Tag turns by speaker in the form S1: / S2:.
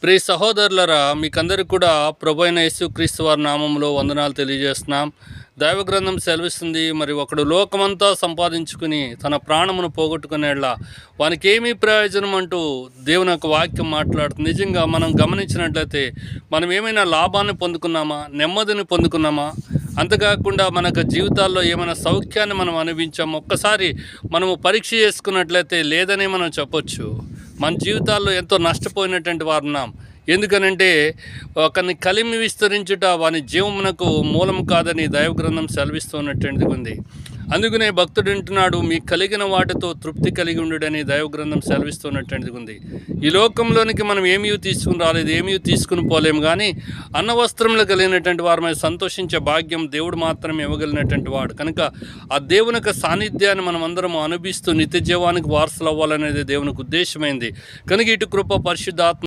S1: ప్రియ సహోదరులరా, మీకందరికి కూడా ప్రభువైన యేసుక్రీస్తు వారి నామంలో వందనాలు తెలియజేస్తున్నాం. దైవ గ్రంథం సెలవిస్తుంది, మరి ఒకడు లోకమంతా సంపాదించుకుని తన ప్రాణమును పోగొట్టుకునేలా వానికి ఏమీ ప్రయోజనం అంటూ దేవుని యొక్క వాక్యం మాట్లాడుతుంది. నిజంగా మనం గమనించినట్లయితే మనం ఏమైనా లాభాన్ని పొందుకున్నామా, నెమ్మదిని పొందుకున్నామా? అంతేకాకుండా మనకు జీవితాల్లో ఏమైనా సౌఖ్యాన్ని మనం అనుభవించాము ఒక్కసారి మనము పరీక్ష చేసుకున్నట్లయితే లేదని మనం చెప్పొచ్చు. మన జీవితాల్లో ఎంతో నష్టపోయినటువంటి వారు ఉన్నాం. ఎందుకనంటే ఒకరిని కలిమి విస్తరించుట వాని జీవమునకు మూలం కాదని దైవ గ్రంథం సెలవిస్తున్నటువంటిది ఉంది. అందుకనే భక్తుడు అంటున్నాడు, మీకు కలిగిన వాటితో తృప్తి కలిగి ఉండుడని దైవ గ్రంథం సెలవిస్తున్నటువంటిది ఉంది. ఈ లోకంలోనికి మనం ఏమీ తీసుకుని రాలేదు, ఏమీ తీసుకుని పోలేము. కానీ అన్న వస్త్రములు కలిగినటువంటి వారి సంతోషించే భాగ్యం దేవుడు మాత్రమే ఇవ్వగలిగినటువంటి వాడు. కనుక ఆ దేవుని యొక్క సాన్నిధ్యాన్ని మనం అందరం అనుభవిస్తూ నిత్య జీవానికి వారసులు అవ్వాలనేది దేవునికి ఉద్దేశమైంది. కనుక ఇటు కృప పరిశుద్ధాత్మ